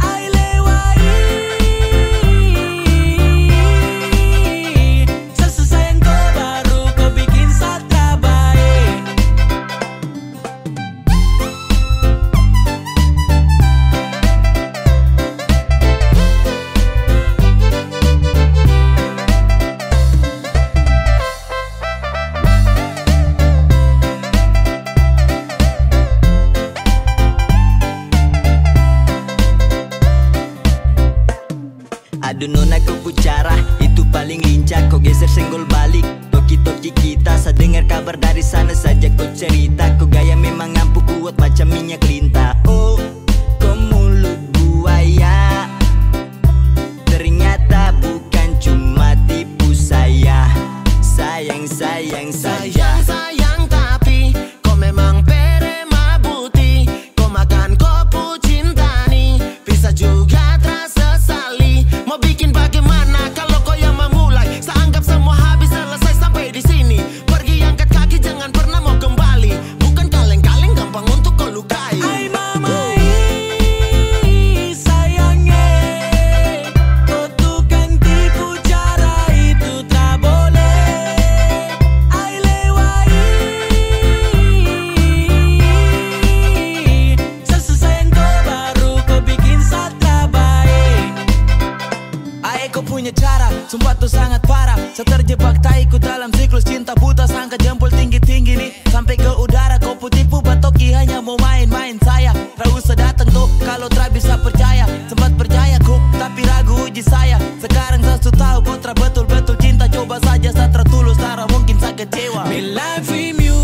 Ai lewai
kabar dari sana saja kau cerita. Kau gaya memang ampuh kuat macam minyak lintah. Oh, kau mulut buaya, ternyata bukan cuma tipu saya. Sayang, sayang saja.
Sayang tapi kau memang perema buti. Kau makan kopu cinta nih, bisa juga terasa sali. Mau bikin bagaimana kalau kau yang memulai? Seanggap semua habis selesai sampai di sini. Pergi angkat kaki jangan pernah mau kembali. Bukan kaleng-kaleng gampang untuk kau lukai.
Ay mamai sayangnya, kau tukang tipu cara itu tak boleh. Ay lewai, sesuai kau baru kau bikin satra baik.
Ay kau punya cara, sumpah tuh sangat parah. Saya terjebak taiku dalam siklus cinta buta. Sangka jempol tinggi-tinggi nih sampai ke udara. Kau tipu batoki hanya mau main-main saya. Tak usah datang tuh kalau tak bisa percaya. Sempat percaya kok tapi ragu uji saya. Sekarang saya sudah tahu kau tak betul-betul cinta. Coba saja saya tertulus, tak mungkin saya kecewa.
Me life in you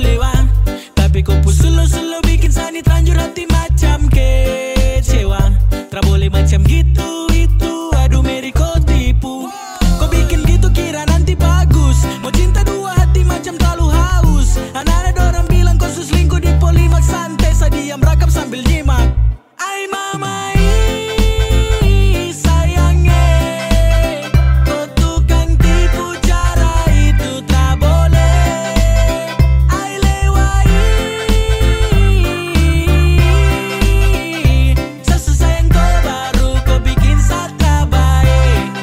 lewat, tapi kau pun selalu bikin sani terlanjur hati macam kecewa. Tak boleh macam gitu itu, aduh Mary kau tipu. Kau bikin gitu kira nanti bagus. Mau cinta dua hati macam terlalu haus. Anak-anak orang bilang kau selingkuh di Polimak. Santai saya diam rakam sambil nyimak. Ay mamai sayangnya, kau tukang tipu cara itu tak boleh. Ay lewai, sesuai kau baru kau bikin satra baik.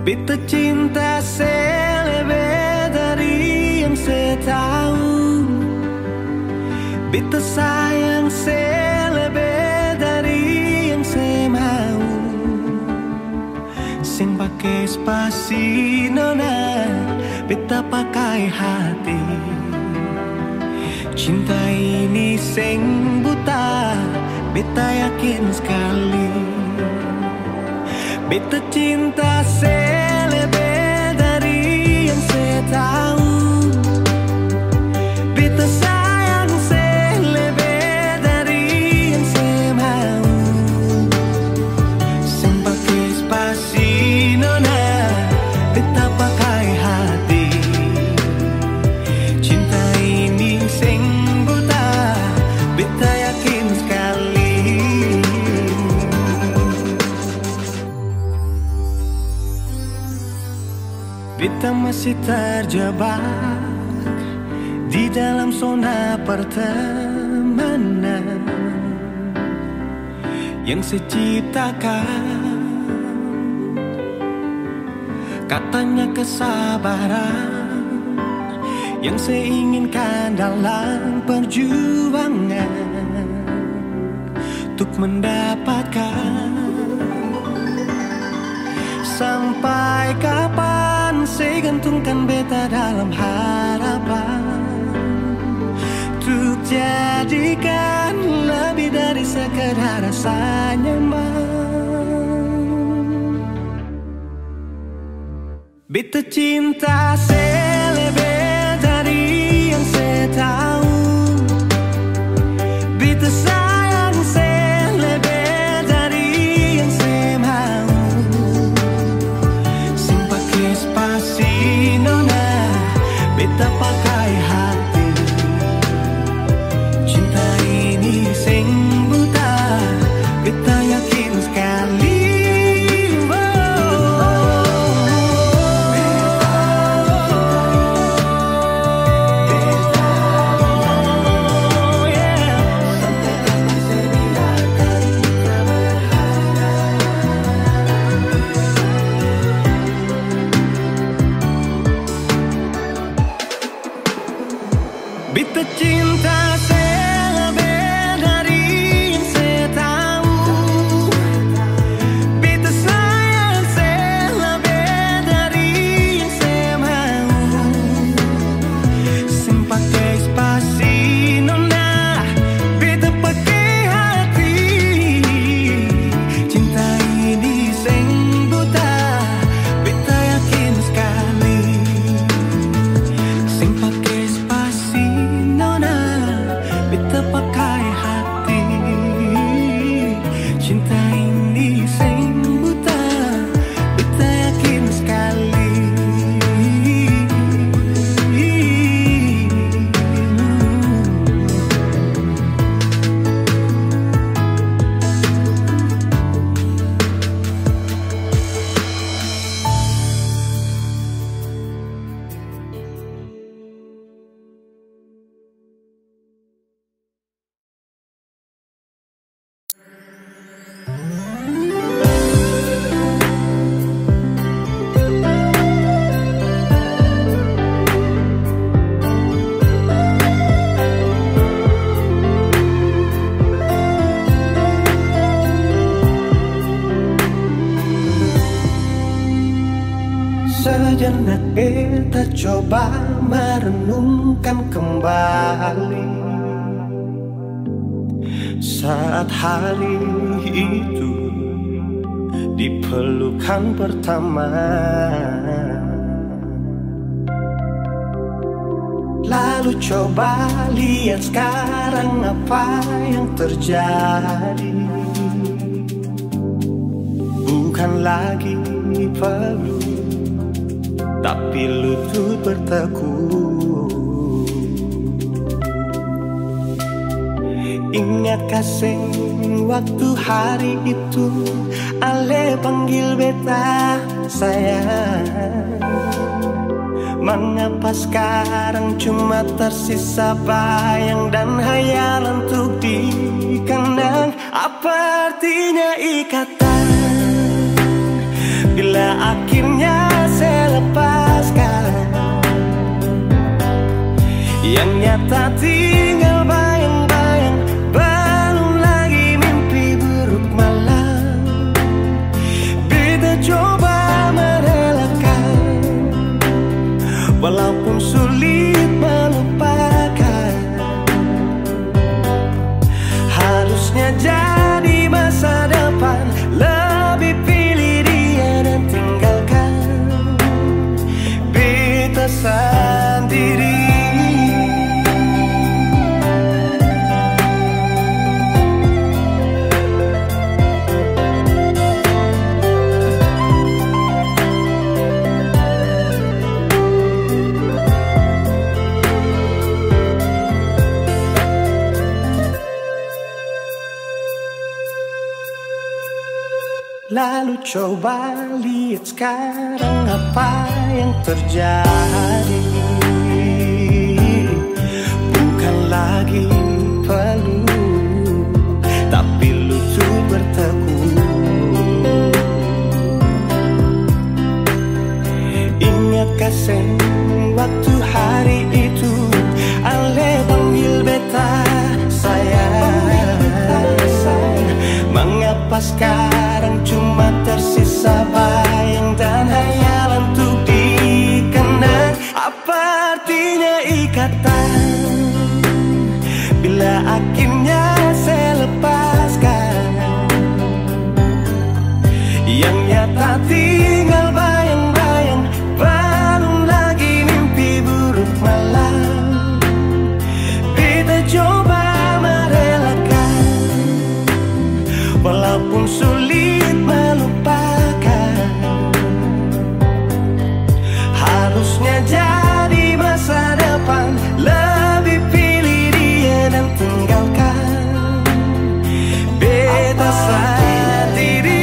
Beta cinta selebih dari yang saya tahu. Beta sayang selebih dari yang saya mau. Sing pakai spasi nona, beta pakai hati. Cinta ini sing buta, beta yakin sekali. Beta cinta selebih dari yang saya tahu. Beta sayang selebih dari yang saya mau. Sing pakai spasi nona, beta pakai hati. Cinta ini sing buta, beta yakin sekali. Beta masih terjebak di dalam zona pertemanan yang saya ciptakan. Katanya kesabaran yang saya inginkan dalam perjuangan untuk mendapatkan. Sampai kapan saya gantungkan beta dalam harapan untuk jadikan lebih dari sekedar rasa nyaman. Beta cinta selebih dari yang saya tahu. Beta sayang selebih dari yang saya mau. Spasi nona, beta pakai hati. Cinta ini sing buta, beta yakin sekali. Beta Sejenak beta coba merenungkan kembali saat hari itu di pelukan pertama. Lalu coba lihat sekarang apa yang terjadi. Bukan lagi peluk, tapi lutut bertekuk. Ingat kasih waktu hari itu Ale panggil beta sayang. Mengapa sekarang cuma tersisa bayang dan hayalan untuk dikenang? Apa artinya ikatan bila akhirnya saya lepaskan? Yang nyata tinggal bayang-bayang, belum lagi mimpi buruk malam. Beta coba merelakan, walaupun sulit melupakan. Harusnya jadi masa depan, lebih pilih dia dan tinggalkan beta sendiri. Lalu coba lihat sekarang apa yang terjadi. Bukan lagi peluk, tapi lutut bertekuk. Ingat kasih waktu hari itu Ale panggil beta sayang. Mengapa sekarang cuma tersisa bayang dan hayalan untuk dikenang? Apa artinya ikatan bila akhirnya saya lepaskan? Yang nyata tinggal bayang-bayang, belum lagi mimpi buruk malam. Beta coba merelakan, walaupun sulit melupakan. Harusnya jadi masa depan, lebih pilih dia dan tinggalkan beta sendiri.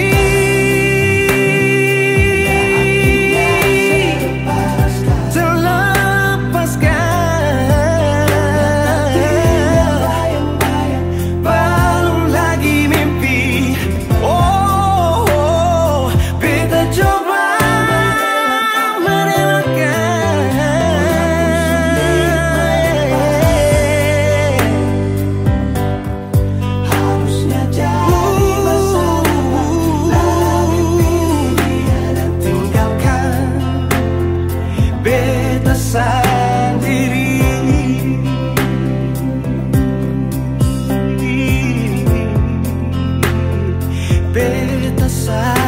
Beta sendiri.